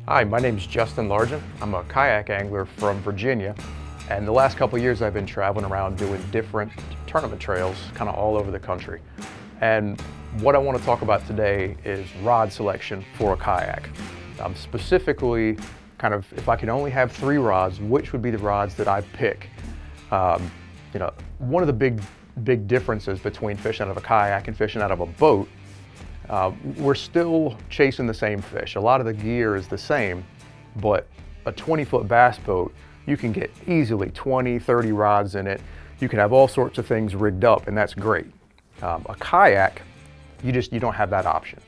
Hi, my name's Justin Largen. I'm a kayak angler from Virginia, and the last couple of years I've been traveling around doing different tournament trails kind of all over the country. And what I want to talk about today is rod selection for a kayak. Specifically, kind of if I could only have 3 rods, which would be the rods that I pick? One of the big differences between fishing out of a kayak and fishing out of a boat, we're still chasing the same fish. A lot of the gear is the same, but a 20-foot bass boat, you can get easily 20, 30 rods in it. You can have all sorts of things rigged up, and that's great. A kayak, you don't have that option.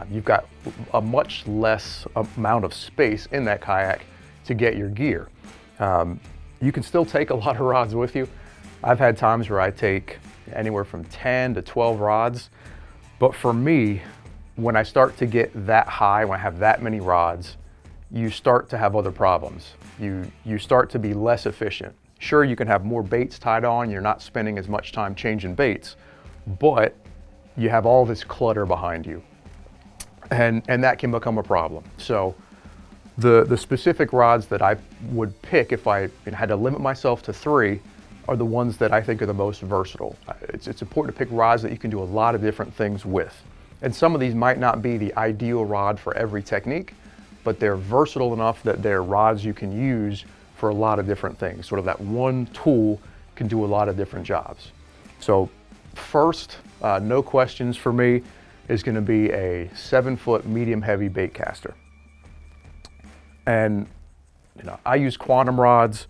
You've got a much less amount of space in that kayak to get your gear. You can still take a lot of rods with you. I've had times where I take anywhere from 10 to 12 rods. But for me, when I start to get that high, when I have that many rods, you start to have other problems. You start to be less efficient. Sure, you can have more baits tied on, you're not spending as much time changing baits, but you have all this clutter behind you. And that can become a problem. So the specific rods that I would pick if I had to limit myself to 3 are the ones that I think are the most versatile. It's important to pick rods that you can do a lot of different things with. And some of these might not be the ideal rod for every technique, but they're versatile enough that they're rods you can use for a lot of different things. Sort of that one tool can do a lot of different jobs. So first, no questions for me, is gonna be a 7-foot medium heavy baitcaster. And I use quantum rods.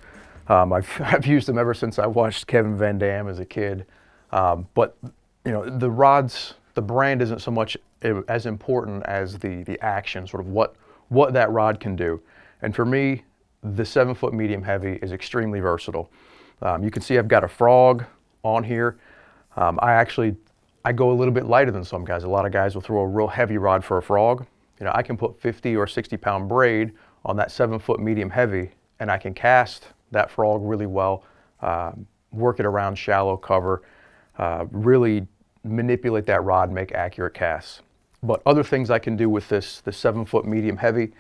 I've used them ever since I watched Kevin Van Dam as a kid. But the rods, the brand isn't so much as important as the action, sort of what that rod can do. And for me, the 7-foot medium heavy is extremely versatile. You can see I've got a frog on here. I go a little bit lighter than some guys. A lot of guys will throw a real heavy rod for a frog. I can put 50 or 60 pound braid on that 7-foot medium heavy, and I can cast that frog really well, work it around shallow cover, really manipulate that rod, make accurate casts. But other things I can do with the 7-foot medium heavy,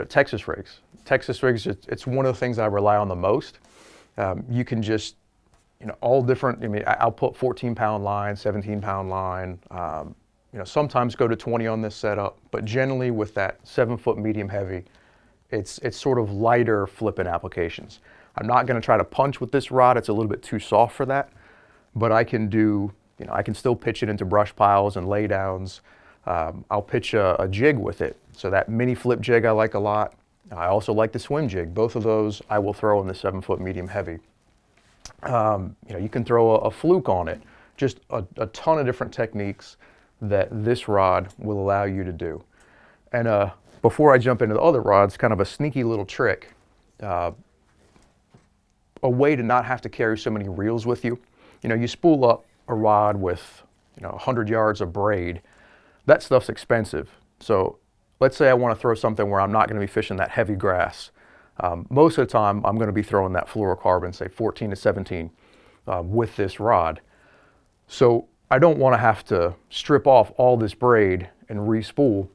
Texas rigs. Texas rigs, it's one of the things I rely on the most. You can just, all different, I'll put 14-pound line, 17-pound line, sometimes go to 20 on this setup, but generally with that 7-foot medium heavy, it's sort of lighter flipping applications. I'm not going to try to punch with this rod. It's a little bit too soft for that, but I can do, I can still pitch it into brush piles and laydowns. I'll pitch a jig with it. So that mini flip jig I like a lot. I also like the swim jig. Both of those I will throw in the 7-foot medium heavy. You can throw a fluke on it. Just a ton of different techniques that this rod will allow you to do. And before I jump into the other rods, kind of a sneaky little trick, a way to not have to carry so many reels with you. You spool up a rod with 100 yards of braid. That stuff's expensive. So let's say I want to throw something where I'm not going to be fishing that heavy grass. Most of the time I'm going to be throwing that fluorocarbon, say 14 to 17, with this rod. So I don't want to have to strip off all this braid and re-spool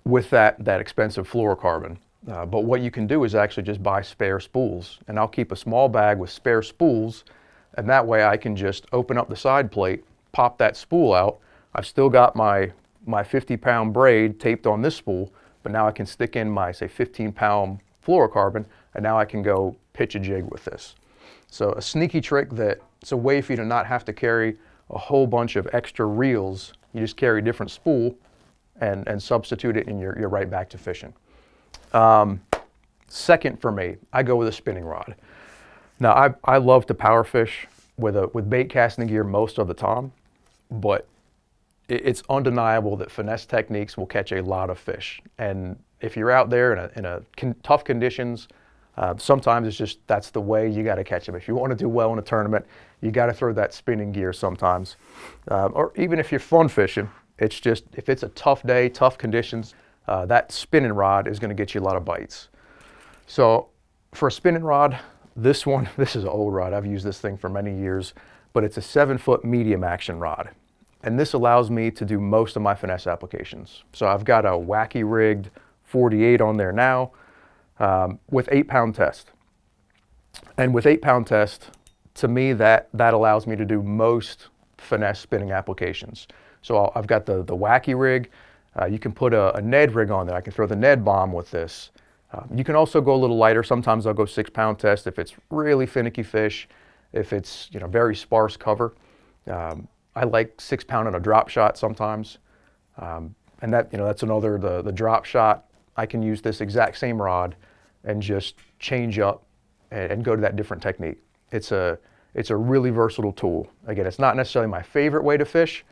with that expensive fluorocarbon. But what you can do is actually just buy spare spools, and I'll keep a small bag with spare spools, and that way I can just open up the side plate, pop that spool out. I've still got my 50-pound braid taped on this spool, but now I can stick in my, say, 15-pound fluorocarbon, and now I can go pitch a jig with this. So a sneaky trick that it's a way for you to not have to carry a whole bunch of extra reels. You just carry a different spool and substitute it, and you're right back to fishing. Second for me, I go with a spinning rod. Now I love to power fish with bait casting gear most of the time, but it's undeniable that finesse techniques will catch a lot of fish. And if you're out there in tough conditions, sometimes it's just, that's the way you got to catch them. If you want to do well in a tournament, you got to throw that spinning gear sometimes. Or even if you're fun fishing, it's just, if it's a tough day, tough conditions, that spinning rod is going to get you a lot of bites. So for a spinning rod, this is an old rod. I've used this thing for many years, but it's a 7-foot medium action rod. and this allows me to do most of my finesse applications. So I've got a wacky rigged 48 on there now with 8-pound test. And with 8-pound test, to me, that allows me to do most finesse spinning applications. So I've got the wacky rig. You can put a Ned rig on there. I can throw the Ned bomb with this. You can also go a little lighter. Sometimes I'll go 6-pound test if it's really finicky fish, if it's very sparse cover. I like 6-pound on a drop shot sometimes. And that's another, the drop shot. I can use this exact same rod and just change up and go to that different technique. It's a really versatile tool. Again, it's not necessarily my favorite way to fish,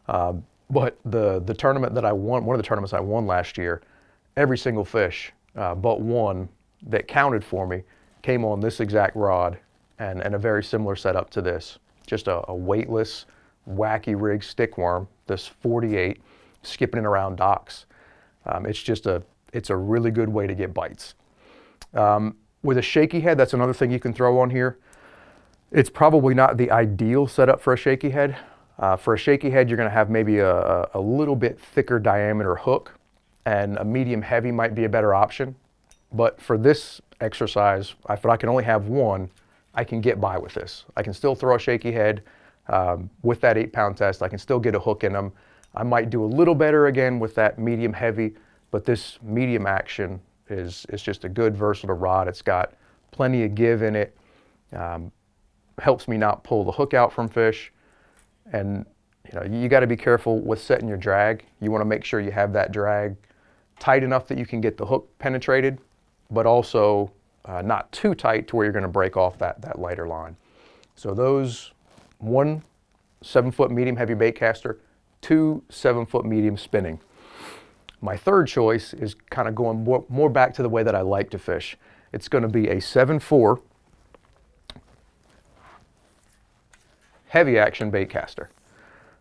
but the tournament that I won, one of the tournaments I won last year, every single fish but one that counted for me came on this exact rod and a very similar setup to this. Just a weightless, wacky rig stick worm, this 48, skipping it around docks. It's a really good way to get bites. With a shaky head, that's another thing you can throw on here. It's probably not the ideal setup for a shaky head. For a shaky head, you're going to have maybe a little bit thicker diameter hook, and a medium heavy might be a better option. But for this exercise, if I can only have one, I can get by with this. I can still throw a shaky head with that 8-pound test. I can still get a hook in them. I might do a little better again with that medium heavy, but this medium action is just a good versatile rod. It's got plenty of give in it. Helps me not pull the hook out from fish. And you got to be careful with setting your drag. You want to make sure you have that drag tight enough that you can get the hook penetrated, but also not too tight to where you're going to break off that lighter line. So those, 1 7-foot medium heavy baitcaster, 2 7-foot medium spinning. My third choice is kind of going more back to the way that I like to fish. It's going to be a 7-4 heavy action baitcaster.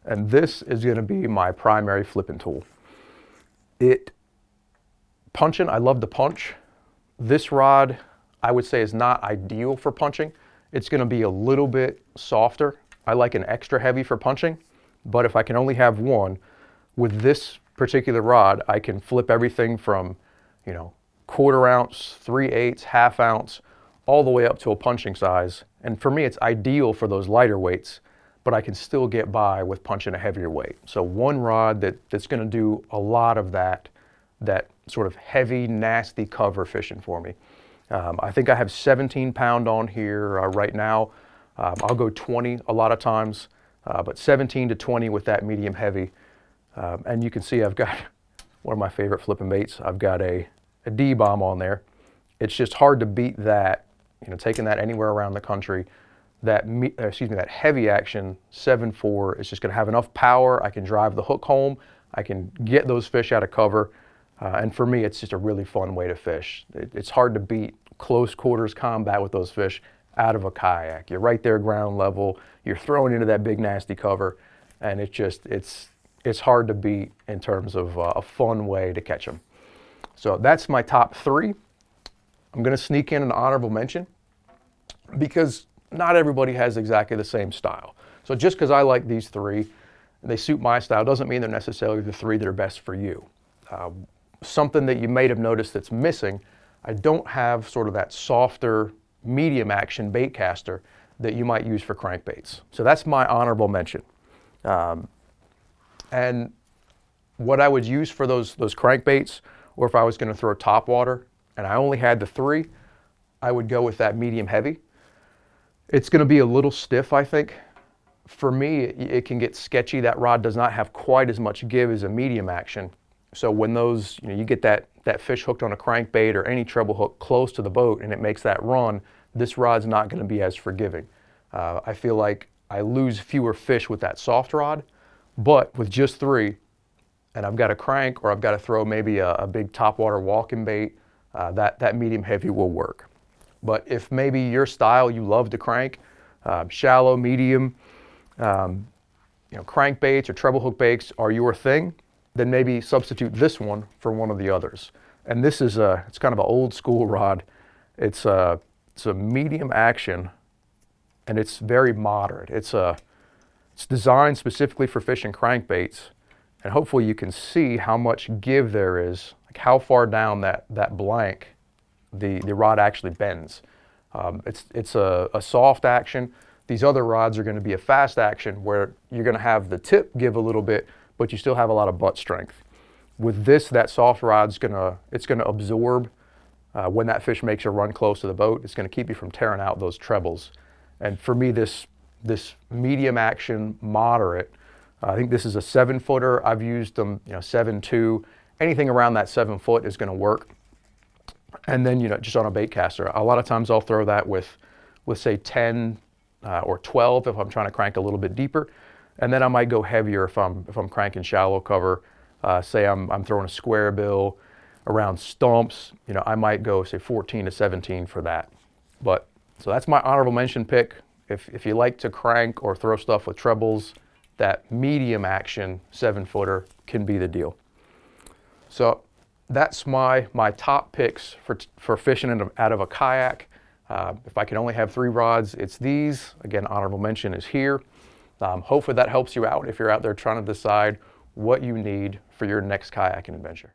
And this is going to be my primary flipping tool. Punching, I love to punch. This rod, I would say, is not ideal for punching. It's going to be a little bit softer. I like an extra heavy for punching, but if I can only have one, with this particular rod, I can flip everything from, 1/4 ounce, 3/8, 1/2 ounce, all the way up to a punching size. And for me, it's ideal for those lighter weights, but I can still get by with punching a heavier weight. So one rod that's going to do a lot of that sort of heavy, nasty cover fishing for me. I think I have 17-pound on here right now. I'll go 20 a lot of times, but 17 to 20 with that medium heavy. And you can see I've got one of my favorite flipping baits. I've got a D-bomb on there. It's just hard to beat that, taking that anywhere around the country. That heavy action 7-4 is just going to have enough power. I can drive the hook home. I can get those fish out of cover. And for me, it's just a really fun way to fish. It's hard to beat close quarters combat with those fish out of a kayak. You're right there ground level. You're throwing into that big nasty cover. And it's hard to beat in terms of a fun way to catch them. So that's my top 3. I'm going to sneak in an honorable mention because not everybody has exactly the same style. So just because I like these 3, they suit my style, doesn't mean they're necessarily the 3 that are best for you. Something that you may have noticed that's missing, I don't have sort of that softer medium action bait caster that you might use for crankbaits. So that's my honorable mention. And what I would use for those crankbaits, or if I was going to throw top water and I only had the 3, I would go with that medium heavy. It's going to be a little stiff, I think. For me, it can get sketchy. That rod does not have quite as much give as a medium action. So when those, you get that fish hooked on a crankbait or any treble hook close to the boat and it makes that run, this rod's not going to be as forgiving. I feel like I lose fewer fish with that soft rod, but with just 3, and I've got a crank or I've got to throw maybe a big topwater walking bait, that medium heavy will work. But if maybe your style, you love to crank, shallow, medium, crankbaits or treble hook baits are your thing, then maybe substitute this one for one of the others. And this is it's kind of an old school rod. It's a medium action, and it's very moderate. It's It's designed specifically for fishing crankbaits, and hopefully you can see how much give there is, like how far down that blank the rod actually bends. It's a soft action. These other rods are going to be a fast action where you're going to have the tip give a little bit, but you still have a lot of butt strength. With this, that soft rod's it's gonna absorb when that fish makes a run close to the boat. It's gonna keep you from tearing out those trebles. And for me, this medium action, moderate, I think this is a 7-footer. I've used them, 7.2. Anything around that 7 foot is gonna work. And then, just on a baitcaster, a lot of times I'll throw that with say 10 or 12 if I'm trying to crank a little bit deeper. And then I might go heavier if I'm cranking shallow cover. Say I'm throwing a square bill around stumps, I might go say 14 to 17 for that. But so that's my honorable mention pick. If you like to crank or throw stuff with trebles, that medium action 7-footer can be the deal. So that's my top picks for fishing out of a kayak. If I can only have 3 rods, it's these. Again, honorable mention is here. Hopefully that helps you out if you're out there trying to decide what you need for your next kayaking adventure.